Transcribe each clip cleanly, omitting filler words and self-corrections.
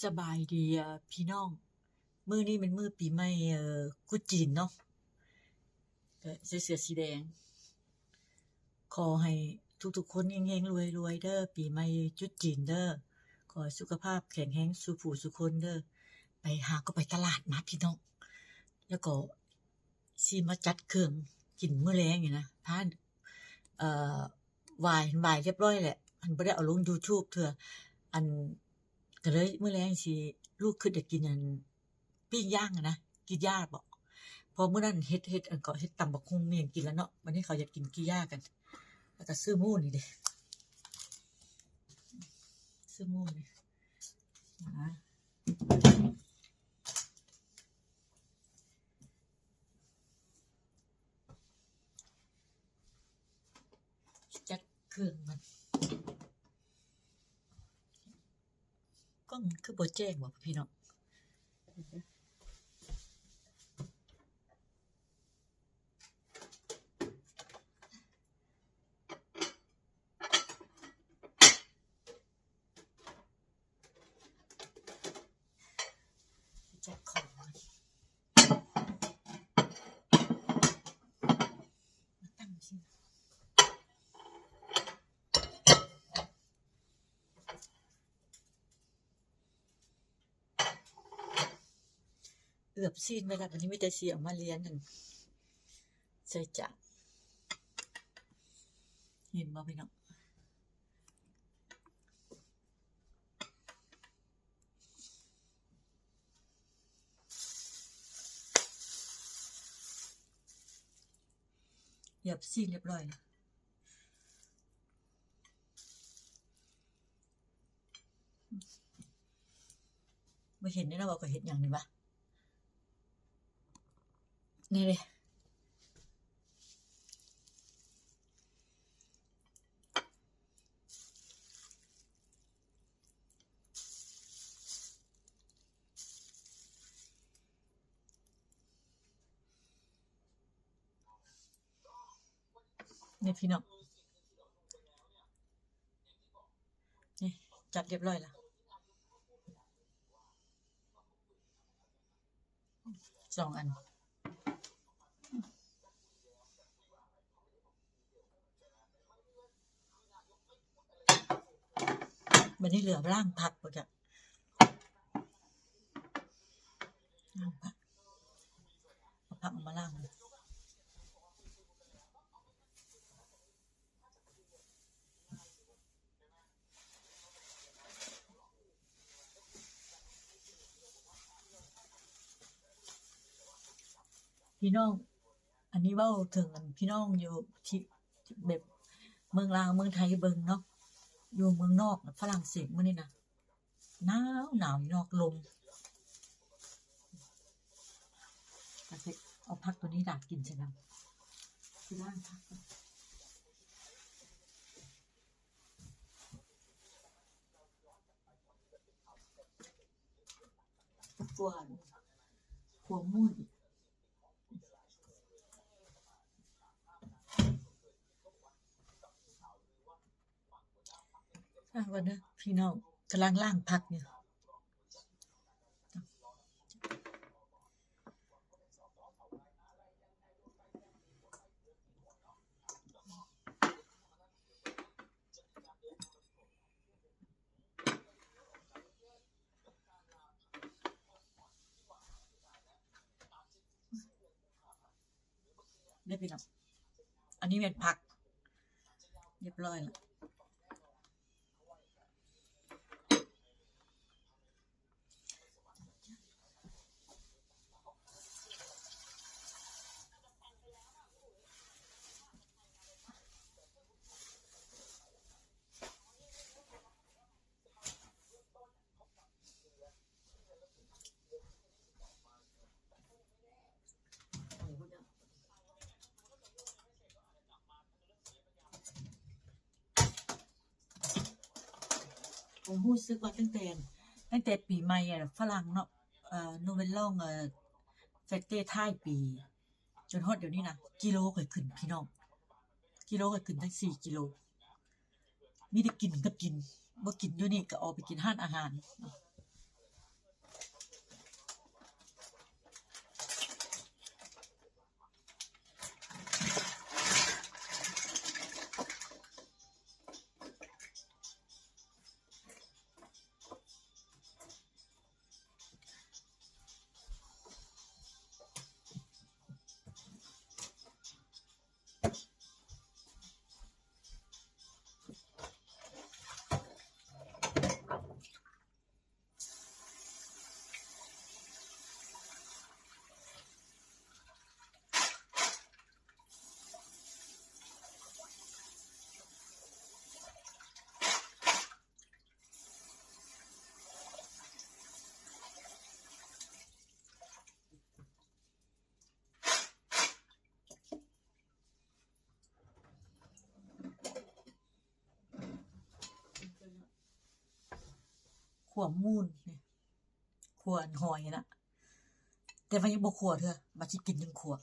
สบายดีพี่น้องมื้อนี้เป็นมื้อปีใหม่กุดจีนเนาะก็ใส่เสื้อสีแดงขอให้ทุกๆคนเฮงๆรวยๆเด้อปีใหม่จุดจีนเด้อขอให้สุขภาพแข็งแรงสุผู้สุคนเด้อไปหาก็ไปตลาดมาพี่น้องแล้วก็สิมาจัดเครื่องกินมื้อแลงนี่นะพาไหว้เรียบร้อยแหละอันบ่ได้เอาลง YouTube เทื่ออันก็เลยมื้อแลงสิลูกคิดอยากกินอันปิ้งย่างอะนะกินย่าบ่พอมื้อนั้นเฮ็ดอันก็เฮ็ดตำบักหุ่งมีหยังกินแล้วเนาะวันนี้เขาอยากกินกี้ย่ากันแล้วก็ซื้อหมูนี่เด้ซื้อหมูนี่นะจัดเครื่องมันกล้องคือบ่แจ้งบ่พี่น้องจัดของมันมาตั้งสิเอือบซีนไว้แล้ววันนี้มีแต่สิเอามาเรียนนั่นใส่จานเห็นบ่พี่น้องเหยียบซีนเรียบร้อยแล้วบ่เห็นได้แล้วว่าก็เฮ็ดหยังนี่วะนี่เด้นี่พี่น้องนี่จัดเรียบร้อยแล้ว2 อันบัดนี้เหลือล้างผักบ่จ๊ะล้างผักเอาผักออกมาล้างพี่น้องอันนี้เว้าถึงอันพี่น้องอยู่ที่แบบเมืองลาวเมืองไทยเบิ่งเนาะอยู่เมืองนอกน่ะฝรั่งเศสมื้อนี้น่ะหนาวอยู่นอกลมก็สิเอาผักตัวนี้ดาดกินใช่นำสิล้างผักก่อนกวนหัวหมูอีกก่อนเด้อพี่น้องกำลังล้างผักอยู่เด้อพี่น้องอันนี้เป็นผักเรียบร้อยแล้วผมรู้สึกว่าตั้งแต่ปีใหม่อะฝรั่งเนาะนูเวลลองเฟสเตท้ายปีจนฮอดเดี๋ยวนี้นะกิโลค่อยขึ้นพี่น้องกิโลค่อยขึ้นตั้ง4กิโลมีแต่กินกับกินบ่กินอยู่นี่ก็ออกไปกินร้านอาหาร ขั่วมูนนี่ขั่วหอยน่ะแต่ว่ายังบ่ขั่วเด้อว่าสิกินจังขั่ว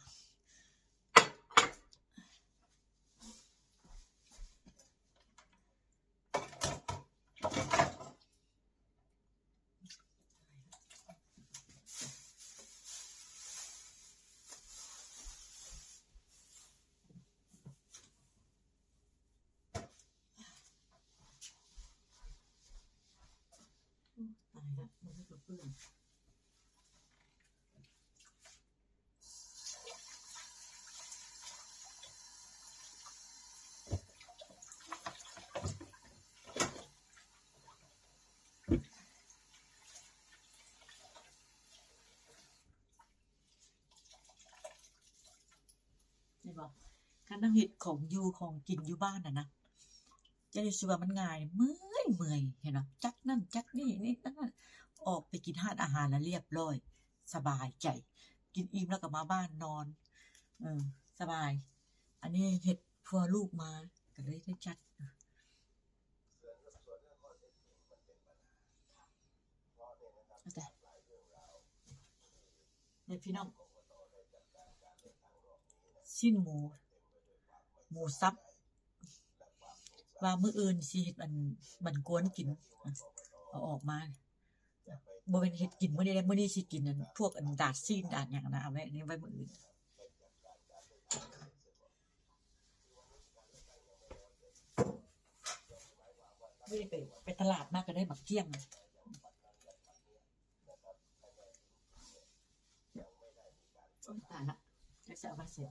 ตายละมันก็เปื้อนนี่บ่การทำเฮ็ดของอยู่ของกินอยู่บ้านน่ะนะจะรู้สึกว่ามันง่ายเมื่อยเห็นบ่จักนั่นจักนี่นั่นออกไปกินร้านอาหารแล้วเรียบร้อยสบายใจกินอิ่มแล้วก็มาบ้านนอนสบายอันนี้เฮ็ดเพื่อลูกมาก็เลยได้จัดแต่เนี่ยพี่น้องชิ้นหมูสับว่ามื้ออื่นสิเฮ็ดบันกวนกินเอาออกมาบ่แม่นเฮ็ดกินมื้อนี้ได้มื้อนี้สิกินพวกดาดซีนดาดหยังนะเอาไว้อันนี้ไว้มื้ออื่นมื้อนี้ไปตลาดมาก็ได้บักเกี้ยงโอ๊ยตายละจักสิเอามาใส่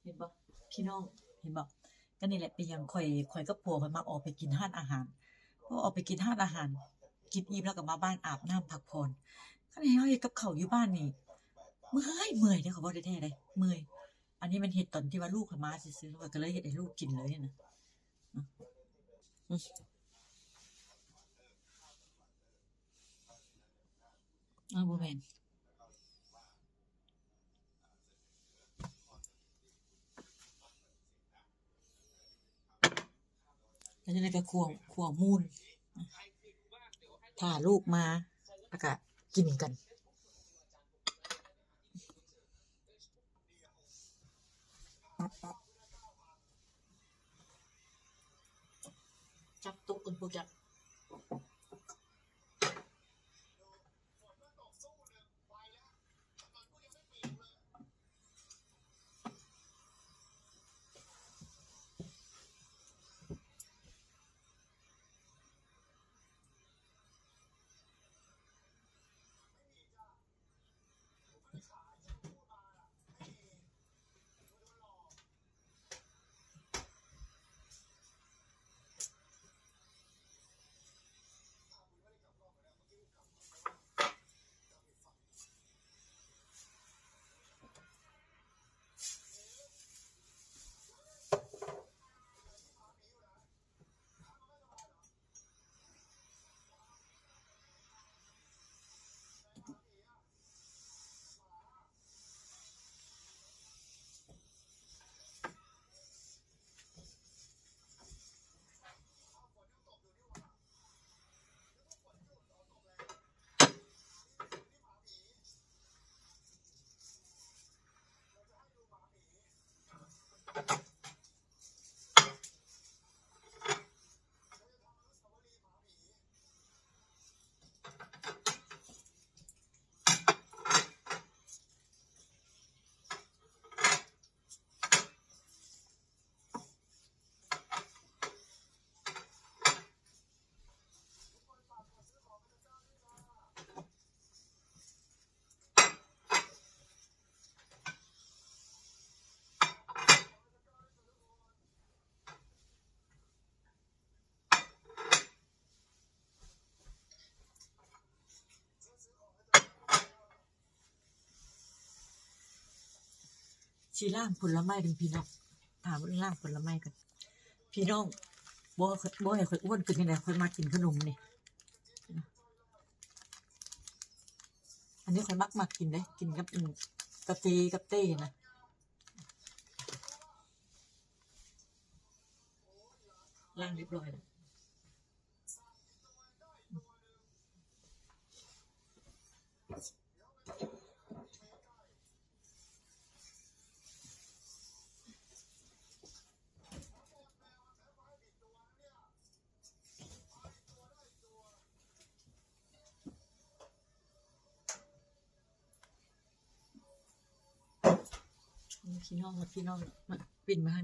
เห็นบ่พี่น้องเห็นบ่ก็นี่แหละเป็นหยังข่อยกับผัวข่อยมักออกไปกินร้านอาหารพอออกไปกินร้านอาหารกินอิ่มแล้วก็มาบ้านอาบน้ำพักผ่อนคันให้เฮาเฮ็ดกับข้าวอยู่บ้านนี่เมื่อยเด้อเขาเว้าแท้ๆเลยเมื่อยอันนี้มันเฮ็ดตอนที่ว่าลูกเขามาซื่อๆข้อยก็เลยเฮ็ดให้ลูกกินเลยน่ะอืออ้าวบ่แม่นแล้วจั่งใดก็คั่วมูนถ้าลูกมาแล้วก็กินกันจับตุกกันพวกจักสิล้างผลไม้เด้อพี่น้องถามเรื่องล้างผลไม้กันพี่น้องบ่ให้ข้อยอ้วนขึ้นจั่งใดข้อยมักกินขนมนี่อันนี้ข้อยมักกินเด้กินกับกาแฟกับเต้นะ ล้างเรียบร้อยแล้วพี่น้องมาปิ่นมาให้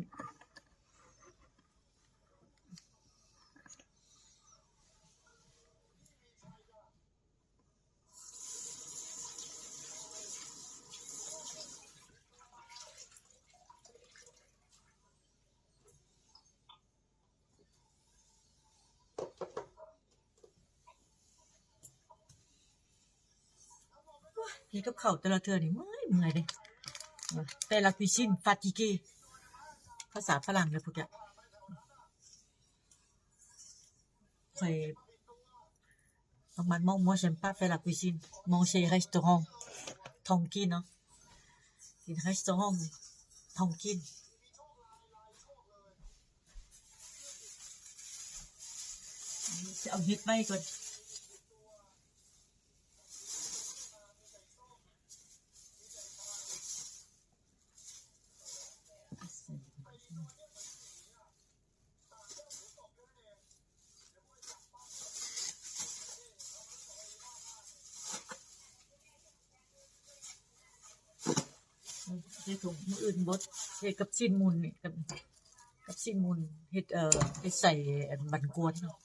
เฮ็ดกับข้าวแต่ละเทื่อนี่เมื่อยเด้แต่ละคุยซินฟาติเกภาษาฝรั่งเลยพวกเนี้ยข่อยnormalement moi j'aime pas faire la cuisine manger restaurant ท้องกินเนาะกิน restaurant ท้องกินจะเอาเฮ็ดไว้ก่อนใส่ถุงมื้ออื่นบดเฮ็ดกับชิ้นมุนนี่กับชิ้นมุนเฮ็ดเฮ็ดใส่อันบันกวนเนาะ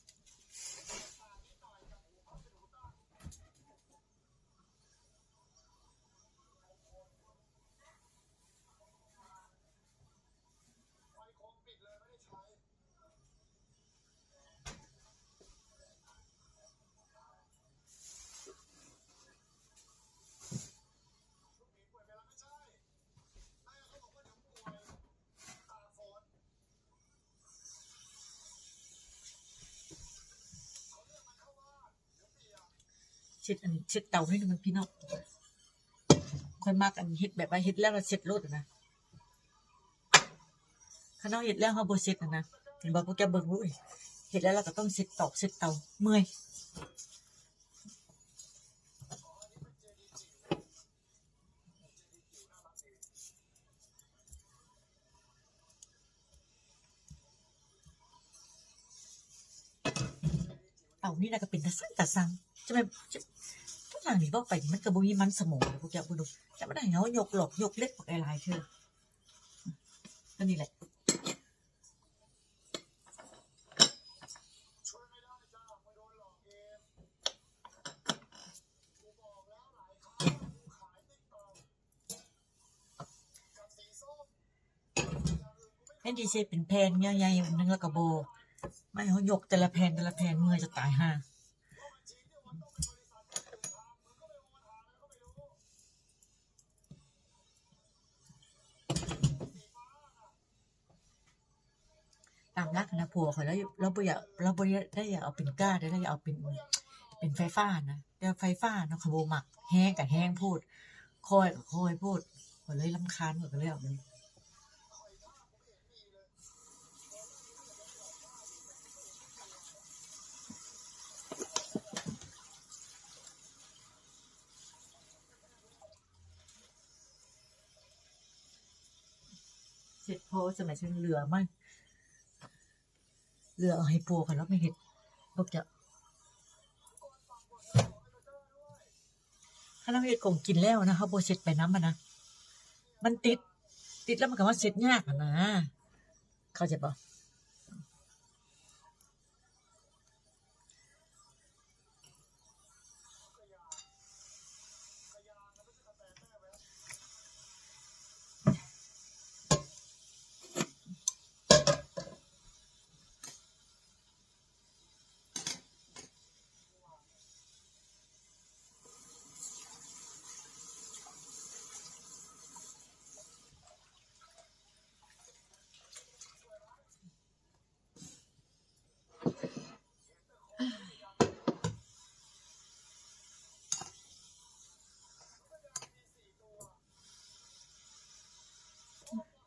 เช็ดเตาให้มันพี่น้องค่อยมักอันเฮ็ดแบบว่าเฮ็ดแล้วเราเช็ดรถนะคันเฮาเฮ็ดแล้วเฮาบ่เช็ดนะเห็นบ่พวกแกเบิ่งรู้เฮ็ดแล้วเราก็ต้องเช็ดตอกเช็ดเตาเมื่อยเตานี่น่ะก็เป็นตาซังจะแม่นทุกอย่างนี่เว้าไปมันก็บ่มีมันสมองพวกแกบ่ดูจะมาได้เฮายกหลอกยกเล็กบักหลายๆเทื่อก็นี่แหละแทนที่สิเป็นแผ่นใหญ่ๆอันหนึงแล้วก็บ่ไม่เฮายกแต่ละแผ่นเมื่อยจะตายห่า ตามหลักนะผัวข่อยแล้วบ่อยากได้อยากเอาเป็นก้าได้อยากเอาเป็นไฟฟ้านะแต่ไฟฟ้าเนาะเขาบ่มักแฮงก็แฮงโพดคอยก็คอยโพดข้อยเลยรำคาญข้อยก็เลยเอาเป็นเสร็จพอสมัยฉันเหลือมันเหลือเอาให้ผัวข่อยแล้วไม่เฮ็ดบ่จะคันเราเฮ็ดของกินแล้วนะเราบ่เช็ดไปนำอะนะมันติดแล้วมันก็มาเช็ดยากอะนะเข้าใจบ่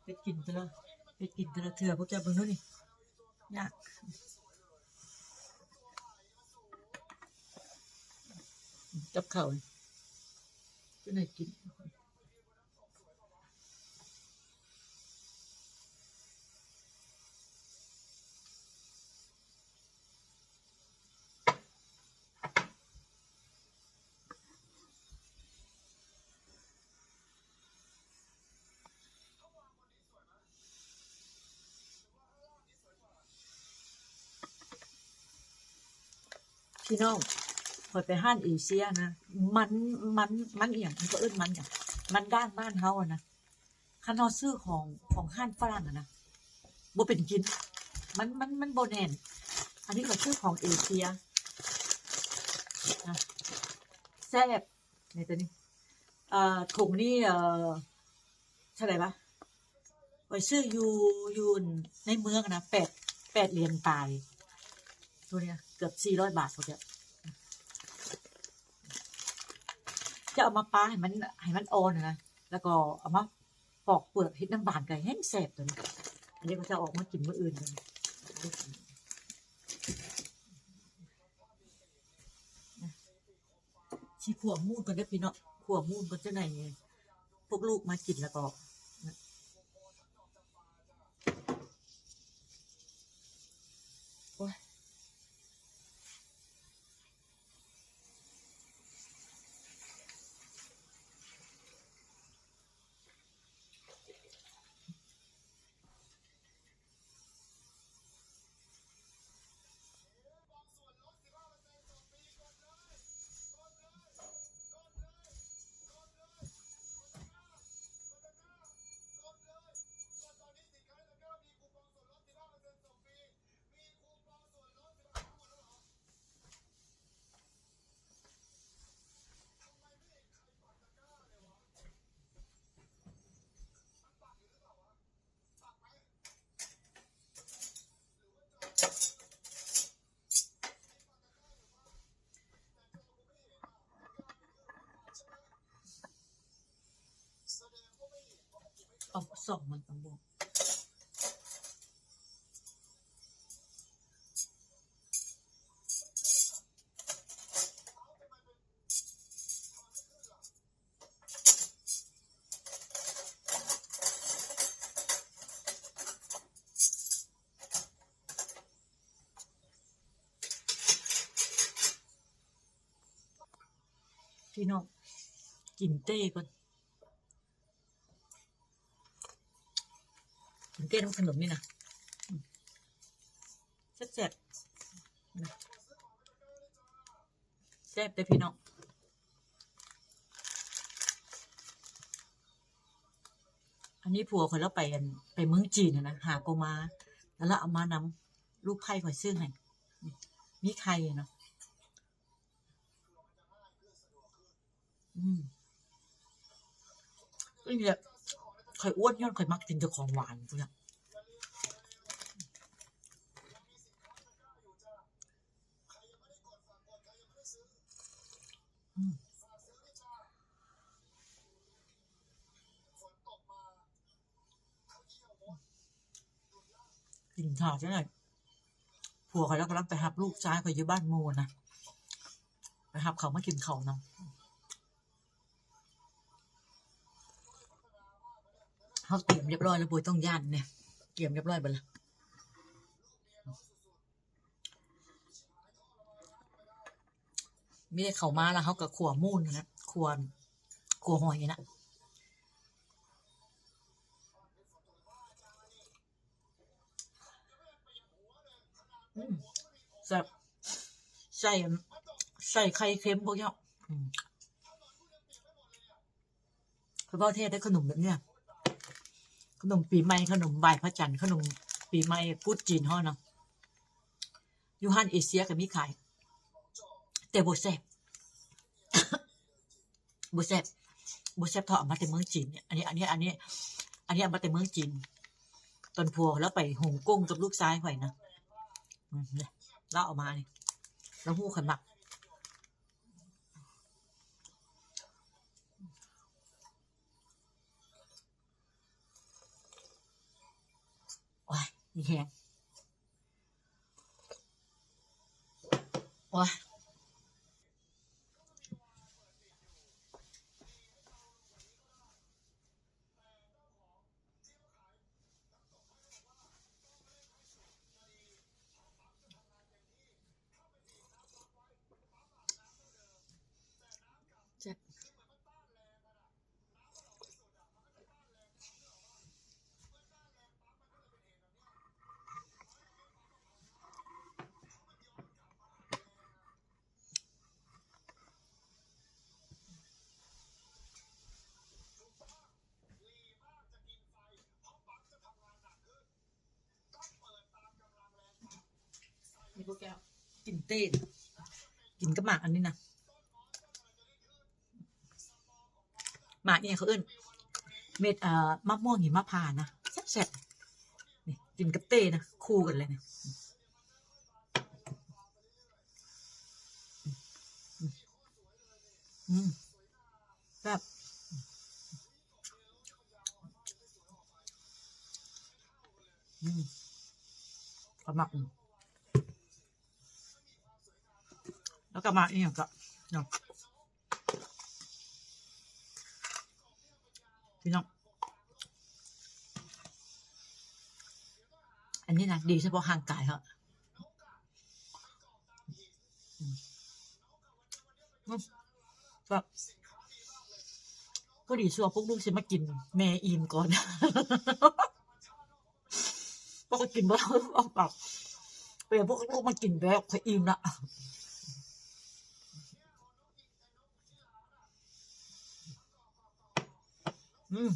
ไปกินแต่ละเทื่อพวกเจ้าเบิ่งดูนี่ ยากกับข้าวจะได้กินพี่น้องพอยไปห้านเอเชียนะมันมันอีหยังมันก็เอิ้นมันหยังมันด้านบ้านเฮาอะนะคันเฮาซื้อของห้านฝรั่งอะนะบ่เป็นกินมันบ่แน่นอันนี้ก็คือของเอเชียนะแซ่บนี่ตัวนี้ถุงนี่เท่าไหร่วะข้อยซื้ออยู่ในเมืองอะนะ8เหรียญปลายตัวเนี้ยเกือบ400 บาทพุ่นแหละจะเอามาปาให้มันอ่อนอะนะแล้วก็เอามาปอกเปลือกเฮ็ดน้ำบานก็แฮ่งแซ่บตัวนี้อันนี้ก็จะออกมากินมื้ออื่นเลยสิขั่วมูนก่อนเด้อพี่น้องขั่วมูนก่อนจังได๋พวกลูกมากินแล้วก็โอ๊ยเอาส่องมันต้องบ่พี่น้องกินเต้ก่อนกินเต้น้ำขนมนี่นะแซ่บๆนะแซ่บเด้อพี่น้องอันนี้ผัวข้อยเลาไปไปเมืองจีนนะหาโกมาแล้วเราเอามานำลูกไผ่ข้อยซื้อให้มีไข่เนาะอืมก็นี่แหละข้อยอ้วนย้อนข้อยมักกินแต่ของหวานพุ่นน่ะอืมกินข้าวจังได๋ผัวข้อยเลากำลังไปรับลูกชายข้อยอยู่บ้านหมู่นะไปรับเขามากินข้าวนำเฮาเตรียมเรียบร้อยแล้วบ่ต้องย้านเนี่ยเตรียมเรียบร้อยเบิดแล้วมีแต่เข้ามาแล้วเฮาก็คั่วมูนนั่นแหละคั่วหอยน่ะอืมแซ่บใส่ใส่ไข่เค็มพวกเนี้ยอืมเฉพาะเทศได้ขนมแบบเนี้ยขนมปีใหม่ขนมไหว้พระจันทร์ขนมปีใหม่กุดจีนเฮาเนาะอยู่ห้านเอเชียก็มีขายแต่บ่แซ่บบ่แซ่บบ่แซ่บเท่าเอามาแต่เมืองจีนเนี่ยอันนี้เอามาแต่เมืองจีนตอนพัวแล้วไปฮ่องกงกับลูกชายข่อยนะเนี่ยแล้วเอามานี่แล้วฮู้คันมักโอ้ยนี่แฮง โอ้ยแซ่บมีพวกแก้วกินเต้นกินกับหมากอันนี้นะหมากเนี่ยเขาเอิ้นเม็ดมะม่วงหิมพานต์นะแซ่บๆนี่กินกับเต้นะคู่กันเลยเนี่ยอืมแซ่บอืมก็หมักแล้วก็มาอีกอย่างก็เนาะพี่น้องอันนี้นะดีเฉพาะห่างกายเขาอืมแบบพอดีชัวร์พวกลูกฉันมากินแม่อิ่มก่อนพวกก็กินบ่เอาปากเปลี่ยนพวกลูกมากินแบบค่อยอิ่มละอืม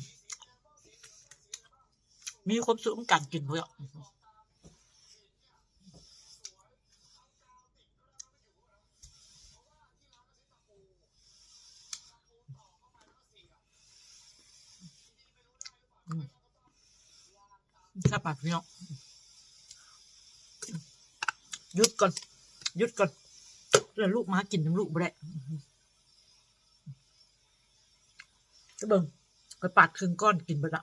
มีความสุขกับการกินเพื่ออืมแซ่บปากพี่น้องหยุดก่อนหยุดก่อนแล้วลูกมากินน้ำลูกบ่ได้ก็เบิ่งก็ปาดครึ่งก้อนกินไปละ